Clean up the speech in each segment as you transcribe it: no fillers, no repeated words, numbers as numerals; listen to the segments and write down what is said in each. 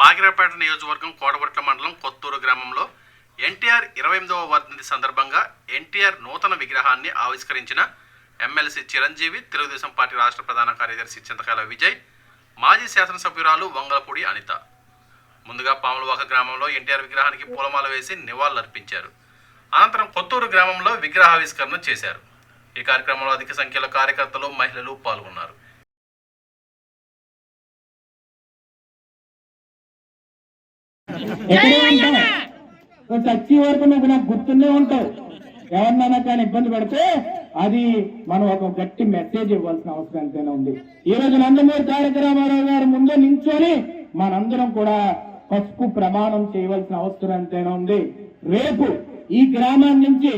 పాకిరేపేట నియోజకవర్గం కోటపట్ల మండలం కొత్తూరు గ్రామంలో ఎన్టీఆర్ 28వ వర్ధంతి సందర్భంగా ఎన్టీఆర్ నూతన విగ్రహాన్ని ఆవిష్కరించిన ఎమ్మెల్సీ చిరంజీవి, తెలుగుదేశం పార్టీ రాష్ట్ర ప్రధాన కార్యదర్శి చింతకాయల విజయ్, మాజీ శాసనసభ్యురాలు వంగలపూడి అనిత. ముందుగా పాములవాక గ్రామంలో ఎన్టీఆర్ విగ్రహానికి పూలమాల వేసి నివాళులర్పించారు. అనంతరం కొత్తూరు గ్రామంలో విగ్రహావిష్కరణ చేశారు. ఈ కార్యక్రమంలో అధిక సంఖ్యలో కార్యకర్తలు, మహిళలు పాల్గొన్నారు. చచ్చి వరకు నువ్వు నాకు గుర్తుండే ఉంటావు. ఎవరినైనా కానీ ఇబ్బంది పడితే అది మనం ఒక గట్టి మెసేజ్ ఇవ్వాల్సిన అవసరం ఎంతైనా ఉంది. ఈ రోజు నందమూరి తారక రామారావు గారు ముందు నించొని మనందరం కూడా పసుపు ప్రమాణం చేయవలసిన అవసరం ఎంతైనా ఉంది. రేపు ఈ గ్రామాన్ని నుంచి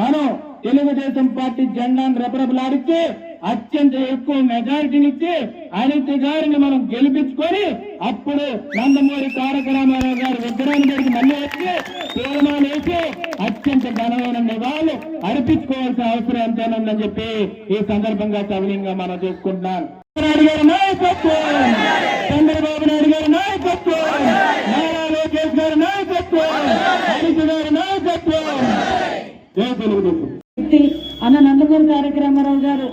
మనం తెలుగుదేశం పార్టీ జెండాను రెపరెపలాడితే అత్యంత ఎక్కువ మెజారిటీనిచ్చి అనిత గారిని మనం గెలిపించుకొని అప్పుడు నందమూరి తారక రామారావు గారు విగ్రహాన్ని దగ్గరికి మళ్ళీ వచ్చి పూలమాల వేసి అత్యంత ఘనమైన నివాళులు అర్పించుకోవాల్సిన అవసరం ఎంతైనా ఉందని చెప్పి ఈ సందర్భంగా సవినీయంగా మనం చేసుకుంటున్నాను. నాయుడు గారి నాయకత్వం, చంద్రబాబు నాయుడు గారి నాయకత్వం, నారా లోకేష్ గారి నాయకత్వం, అనిత గారి నాయకత్వం. జై తెలుగుదేశం. అన్న నందమూరి తారక రామారావు గారు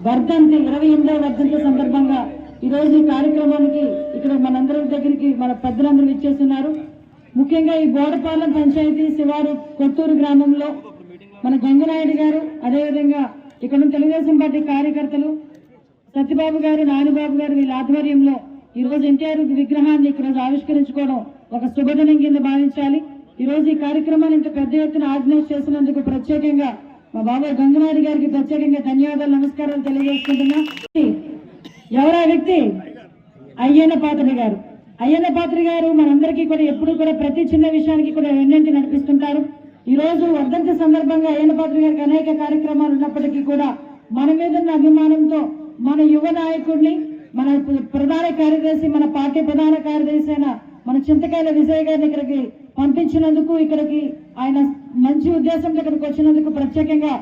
వర్ధంతి 28వ వర్ధంతి సందర్భంగా ఈ రోజు ఈ కార్యక్రమానికి ఇక్కడ మనందరి దగ్గరికి మన పెద్దలందరూ ఇచ్చేస్తున్నారు. ముఖ్యంగా ఈ బోడపాలెం పంచాయతీ శివారు కొత్తూరు గ్రామంలో మన గంగనాయుడు గారు, అదేవిధంగా ఇక్కడ తెలుగుదేశం పార్టీ కార్యకర్తలు సత్యబాబు గారు, నానిబాబు గారు వీళ్ళ ఆధ్వర్యంలో ఈ రోజు ఎన్టీఆర్ విగ్రహాన్ని ఇక్కడ ఆవిష్కరించుకోవడం ఒక శుభదినం కింద భావించాలి. ఈ రోజు ఈ కార్యక్రమాన్ని ఇంత పెద్ద ఎత్తున ఆర్గనైజ్ చేసినందుకు ప్రత్యేకంగా మా బాబాయ్ గంగనాయుడు గారికి ప్రత్యేకంగా ధన్యవాదాలు, నమస్కారాలు తెలియజేసుకుంటున్నా. ఎవరా వ్యక్తి? అయ్యన్న పాత్రుడు గారు. అయ్యన్న పాత్రుడు గారు మనందరికీ కూడా ఎప్పుడు కూడా ప్రతి చిన్న విషయానికి కూడా వెన్నంటి నడిపిస్తుంటారు. ఈ రోజు వర్ధంతి సందర్భంగా అయ్యన్న పాత్రుడు గారికి అనేక కార్యక్రమాలు ఉన్నప్పటికీ కూడా మన మీద ఉన్న అభిమానంతో మన యువ నాయకుడిని, మన ప్రధాన కార్యదర్శి, మన పార్టీ ప్రధాన కార్యదర్శి అయిన మన చింతకాయల విజయ్ గారిని ఇక్కడికి పంపించినందుకు, ఇక్కడికి ఆయన మంచి ఉద్దేశంతో ఇక్కడికి వచ్చినందుకు ప్రత్యేకంగా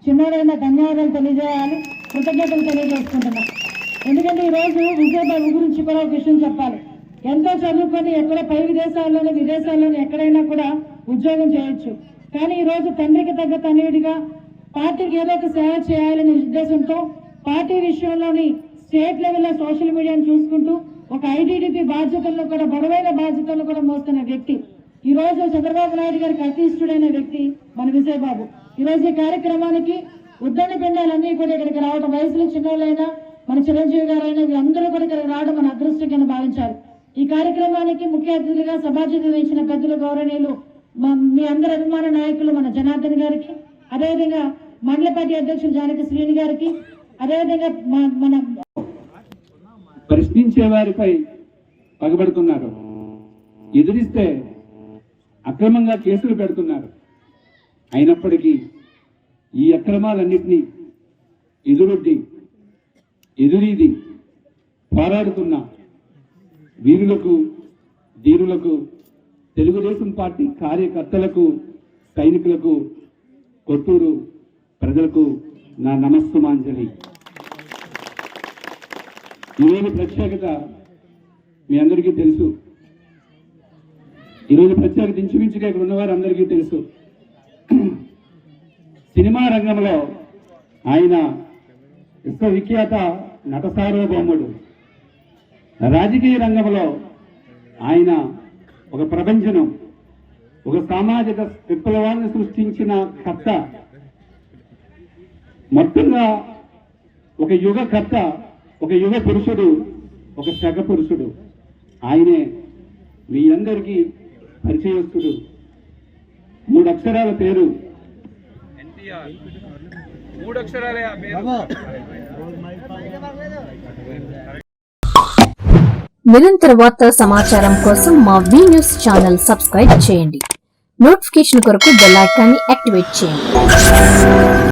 చిన్నోడైన ధన్యవాదాలు తెలియజేయాలి, కృతజ్ఞతలు తెలియజేసుకుంటున్నా. ఎందుకంటే ఈ రోజు విజయబాబు గురించి కూడా ఒక విషయం చెప్పాలి. ఎంతో చదువుకొని ఎక్కడ పై విదేశాల్లోని ఎక్కడైనా కూడా ఉద్యోగం చేయొచ్చు. కానీ ఈ రోజు తండ్రికి తగ్గ తనయుడిగా పార్టీకి ఏదో ఒక సేవ చేయాలనే ఉద్దేశంతో పార్టీ విషయంలోని స్టేట్ లెవెల్లో సోషల్ మీడియాను చూసుకుంటూ ఒక ఐటీడీపీ బాధ్యతలను కూడా, బలమైన బాధ్యతలను కూడా మోస్తున్న వ్యక్తి. ఈ రోజు చంద్రబాబు నాయుడు గారికి అతీష్టుడైన వ్యక్తి మన విజయబాబు. ఈ రోజు ఈ కార్యక్రమానికి ఉద్దండి పిండాలన్నీ కూడా ఇక్కడికి రావడం, వయసులో చిన్నోళ్ళైనా మన చిరంజీవి గారైనా వీళ్ళందరూ కూడా ఇక్కడికి రావడం మన అదృష్టం కింద భావించాలి. ఈ కార్యక్రమానికి ముఖ్య అతిథులుగా సభాధ్యత వహించిన పెద్దలు, గౌరవనీయులు, మీ అందరి అభిమాన నాయకులు మన జనార్దన్ గారికి, అదేవిధంగా మండల పార్టీ అధ్యక్షులు జానకి శ్రీని గారికి, అదేవిధంగా మన ప్రశ్నించే వారిపై పగబడుతున్నారు, ఎదిరిస్తే అక్రమంగా కేసులు పెడుతున్నారు. అయినప్పటికీ ఈ అక్రమాలన్నింటినీ ఎదురీది పోరాడుతున్న వీరులకు, ధీరులకు, తెలుగుదేశం పార్టీ కార్యకర్తలకు, సైనికులకు, కొత్తూరు ప్రజలకు నా నమస్సుమాంజలి. ఈరోజు ప్రత్యేకత మీ అందరికీ తెలుసు. ఈరోజు ప్రత్యేకత ఇంచుమించుగా ఇక్కడ ఉన్నవారు అందరికీ తెలుసు. సినిమా రంగంలో ఆయన విశ్వవిఖ్యాత నట సార్వభౌముడు. రాజకీయ రంగంలో ఆయన ఒక ప్రపంచనం, ఒక సామాజిక విప్లవాన్ని సృష్టించిన కర్త, మొత్తంగా ఒక యుగ కర్త, ఒక యుగ పురుషుడు, ఒక సగ పురుషుడు. ఆయనే మీ అందరికీ పరిచయస్తుడు. 3 అక్షరాల పేరు ఎన్టీఆర్. 3 అక్షరాలే ఆ పేరు. నిరంతర వార్తా సమాచారం కోసం మా వి న్యూస్ ఛానల్ సబ్స్క్రైబ్ చేయండి. నోటిఫికేషన్ కొరకు బెల్ ఐకాన్ని యాక్టివేట్ చేయండి.